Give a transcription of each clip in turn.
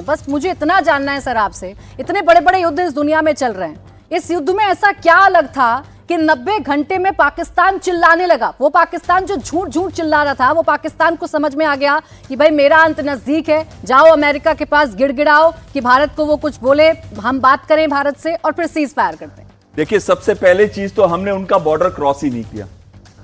बस मुझे इतना जानना है सर आपसे, इतने बड़े बड़े युद्ध इस दुनिया में चल रहे हैं, इस युद्ध में ऐसा क्या अलग था कि 90 घंटे में पाकिस्तान चिल्लाने लगा? वो पाकिस्तान जो झूठ झूठ चिल्ला रहा था, वो पाकिस्तान को समझ में आ गया कि भाई मेरा अंत नजदीक है, जाओ अमेरिका के पास गिड़गिड़ाओ कि भारत को वो कुछ बोले, हम बात करें भारत से, और फिर सीज फायर करते हैं। देखिए, सबसे पहले चीज तो हमने उनका बॉर्डर क्रॉस ही नहीं किया।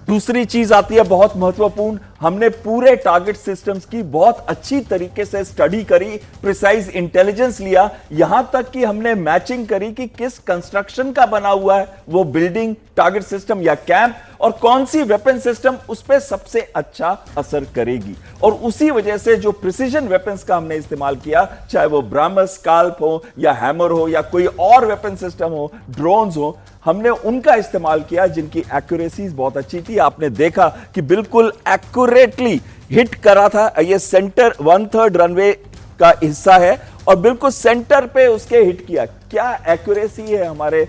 दूसरी चीज आती है बहुत महत्वपूर्ण, हमने पूरे टारगेट सिस्टम्स की बहुत अच्छी तरीके से स्टडी करी, प्रिसाइज इंटेलिजेंस लिया, यहां तक कि हमने मैचिंग करी कि किस कंस्ट्रक्शन का बना हुआ है वो बिल्डिंग, टारगेट सिस्टम या कैंप, और कौन सी वेपन सिस्टम उस पर सबसे अच्छा असर करेगी। और उसी वजह से जो प्रिसीजन वेपन्स का हमने इस्तेमाल किया, चाहे वो ब्राह्मस, स्काल्प हो या हैमर हो या कोई और वेपन सिस्टम हो, ड्रोन्स हो, हमने उनका इस्तेमाल किया जिनकी एक्यूरेसीज बहुत अच्छी थी। आपने देखा कि बिल्कुल एक्यूरेटली हिट करा था। ये सेंटर 1/3 रनवे का हिस्सा है और बिल्कुल सेंटर पे उसके हिट किया। क्या एक्यूरेसी है हमारे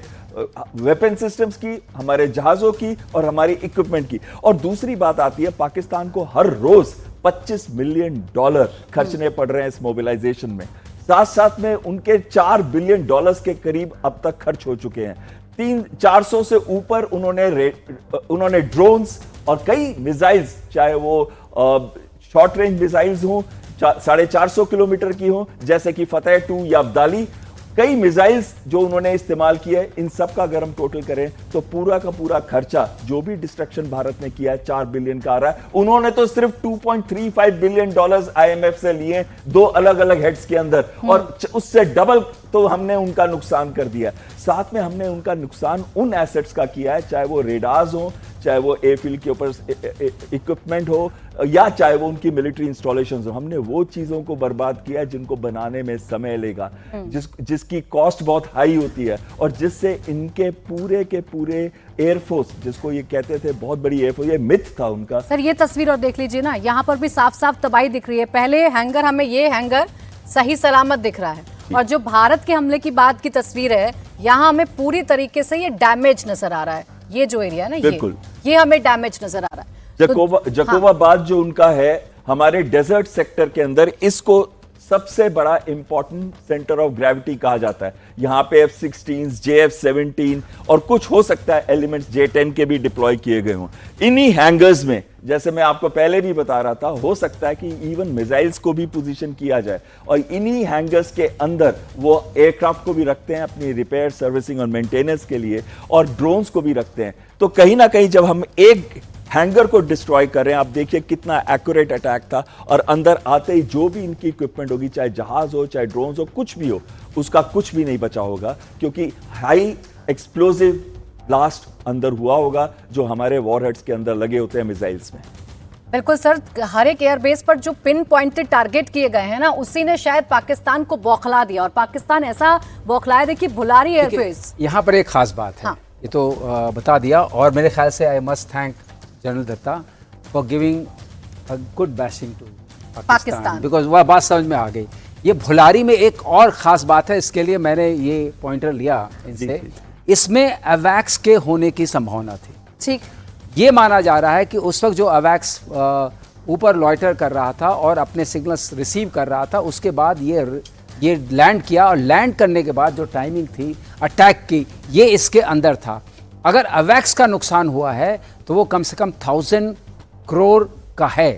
वेपन सिस्टम्स की, हमारे जहाजों की और हमारी इक्विपमेंट की। और दूसरी बात आती है, पाकिस्तान को हर रोज $25 मिलियन खर्चने पड़ रहे हैं इस मोबिलाइजेशन में। साथ साथ में उनके $4 बिलियन के करीब अब तक खर्च हो चुके हैं। 300-400 से ऊपर उन्होंने ड्रोन्स और कई मिसाइल्स, चाहे वो शॉर्ट रेंज मिसाइल्स हो, 450 किलोमीटर की हो जैसे कि फतेह 2 या अब्दाली, कई मिसाइल्स जो उन्होंने इस्तेमाल किए, इन सब का अगर हम टोटल करें तो पूरा का पूरा खर्चा जो भी डिस्ट्रक्शन भारत ने किया है 4 बिलियन का आ रहा है। उन्होंने तो सिर्फ $2.35 बिलियन IMF से लिए, 2 अलग अलग हेड्स के अंदर, और उससे डबल तो हमने उनका नुकसान कर दिया। साथ में हमने उनका नुकसान उन एसेट्स का किया है, चाहे वो रेडार्स हो, चाहे वो एयरफील्ड के ऊपर इक्विपमेंट हो, या चाहे वो उनकी मिलिट्री इंस्टॉलेशंस हो। हमने वो चीजों को बर्बाद किया जिनको बनाने में समय लेगा, जिसकी कॉस्ट बहुत हाई होती है, और जिससे इनके पूरे के पूरे एयरफोर्स, जिसको ये कहते थे बहुत बड़ी एयरफोर्स, ये मिथ था उनका। सर ये तस्वीर और देख लीजिए ना, यहाँ पर भी साफ साफ तबाही दिख रही है। पहले हैंगर, हमें ये हैंगर सही सलामत दिख रहा है, और जो भारत के हमले की बात की तस्वीर है, यहाँ हमें पूरी तरीके से ये डैमेज नजर आ रहा है। ये जो एरिया है ना, ये हमें डैमेज नजर आ रहा है। जकोबाबाद जो उनका है हमारे डेजर्ट सेक्टर के अंदर, इसको सबसे बड़ा इंपॉर्टेंट सेंटर ऑफ ग्रेविटी कहा जाता है। यहां पे F-16, JF-17 और कुछ हो सकता है एलिमेंट्स J-10 के भी डिप्लॉय किए गए हों। इन्हीं हैंगर्स में, जैसे मैं आपको पहले भी बता रहा था, हो सकता है कि इवन मिसाइल्स को भी पोजीशन किया जाए, और इन्हीं हैंगर्स के अंदर वो एयरक्राफ्ट को भी रखते हैं अपनी रिपेयर, सर्विसिंग और मेंटेनेंस के लिए, और ड्रोन्स को भी रखते हैं। तो कहीं ना कहीं जब हम एक हैंगर को डिस्ट्रॉय कर रहे हैं, आप देखिए कितना एक्यूरेट अटैक था, और अंदर आते ही जो भी इनकी इक्विपमेंट होगी, चाहे जहाज हो, चाहे ड्रोन्स हो, कुछ भी हो, उसका कुछ भी नहीं बचा होगा, क्योंकि हाई एक्सप्लोसिव ब्लास्ट अंदर हुआ होगा जो हमारे वॉरहेड्स के अंदर लगे होते हैं मिसाइल्स में। बिल्कुल सर, हर एक एयरबेस पर जो पिन पॉइंटेड टारगेट किए गए हैं ना, उसी ने शायद पाकिस्तान को बौखला दिया, और पाकिस्तान ऐसा बौखलाया। देखिए भुलारी एयरबेस, यहाँ पर एक खास बात है। हाँ। ये तो बता दिया, और मेरे ख्याल से I must thank General Dutta for giving a good bashing to Pakistan, because वह बात समझ में आ गई। ये भुलारी में एक और ख़ास बात है, इसके लिए मैंने ये पॉइंटर लिया इनसे। इसमें अवैक्स के होने की संभावना थी। ठीक, ये माना जा रहा है कि उस वक्त जो अवैक्स ऊपर लॉइटर कर रहा था और अपने सिग्नल्स रिसीव कर रहा था, उसके बाद ये लैंड किया, और लैंड करने के बाद जो टाइमिंग थी अटैक की, ये इसके अंदर था। अगर अवैक्स का नुकसान हुआ है तो वो कम से कम 1000 करोड़ का है,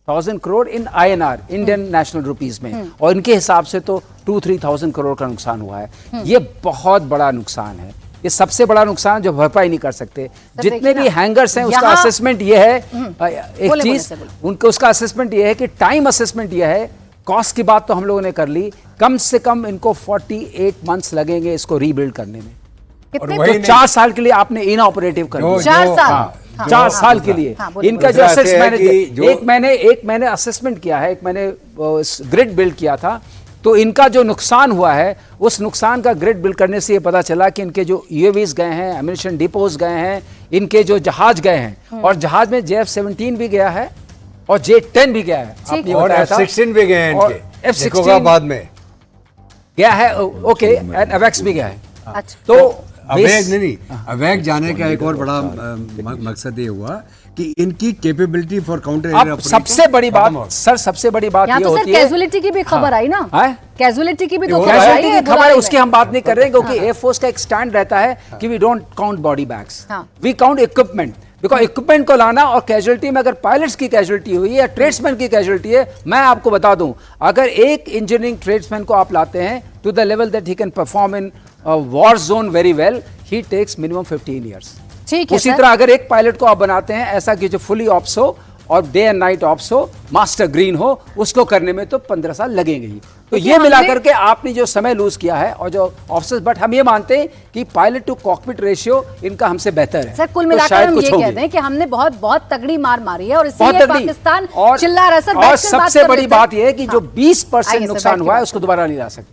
1000 करोड़ इन INR, इंडियन नेशनल रुपीस में, और इनके हिसाब से तो 2-3,000 करोड़ का नुकसान हुआ है। ये बहुत बड़ा नुकसान है, ये सबसे बड़ा नुकसान जो भरपाई नहीं कर सकते। जितने भी हैंगर्स हैं उसका असेसमेंट ये है, एक चीज उनका उसका असेसमेंट ये है कि टाइम असेसमेंट ये है, कॉस्ट की बात तो हम लोगों ने कर ली, कम से कम इनको 48 मंथ्स लगेंगे इसको रीबिल्ड करने में। कितने? तो 4 साल के लिए आपने इनऑपरेटिव कर दिया। 4 साल? हाँ, 4 साल के लिए। इनका जो असेट्स मैंने एक मैंने असेसमेंट किया है, एक मैंने ग्रिड बिल्ड किया था, तो इनका जो नुकसान हुआ है, उस नुकसान का ग्रिड बिल्ड करने से ये पता चला कि इनके जो UAVs गए हैं, एम्यूनिशन डिपोज गए हैं, इनके जो जहाज गए हैं, और जहाज में JF-17 भी गया है और J-10 भी गया है, आपने और F-16 भी गए हैं इनके, F-16 बाद में गया है, ओके, एंड अवैक्स भी गया है। तो अवैध नहीं, अवैध जाने का एक और बड़ा मकसद ये हुआ कि इनकी कैपेबिलिटी फॉर काउंटर अब सबसे बड़ी बात सर, सबसे बड़ी बात यहाँ ये तो सर होती है, कैजुअलिटी की भी खबर आई ना, हाँ? कैजुअलिटी की भी तो वो खबर आई कैजुअलिटी है की खबर है, बुराई उसकी में। हम बात नहीं कर रहे हैं, क्योंकि एयरफोर्स का एक स्टैंड रहता है कि we don't count body bags, हाँ। We count equipment, because equipment को लाना और कैजुअलिटी में अगर पायलट्स की कैजुअलिटी हुई है या ट्रेड्समैन की कैजुअलिटी है, मैं आपको बता दूं, अगर एक इंजीनियरिंग ट्रेड्समैन को आप लाते हैं to the level that he can perform in war zone very well, he takes minimum 15 years. ठीक है उसी सर। तरह अगर एक पायलट को आप बनाते हैं ऐसा कि जो फुली ऑप्स हो और डे एंड नाइट ऑप्स हो, मास्टर ग्रीन हो, उसको करने में तो 15 साल लगेंगे ही। तो देखिए, ये मिला हमने- करके आपने जो समय लूज किया है और जो ऑफिसर्स, बट हम ये मानते हैं कि पायलट टू कॉकपिट रेशियो इनका हमसे बेहतर है। सर कुल तो मिलाकर शायद हम कुछ ये होगी। कहते हैं कि हमने बहुत बहुत तगड़ी मार मारी है और बहुत इसीलिए तगड़ी। पाकिस्तान और चिल्ला रहा है। सर और बैठकर बात सबसे कर बड़ी लेते हैं। बात यह है कि जो हाँ। 20% आइए सर, नुकसान बैठ के हुआ है बात उसको दोबारा नहीं ला सकते।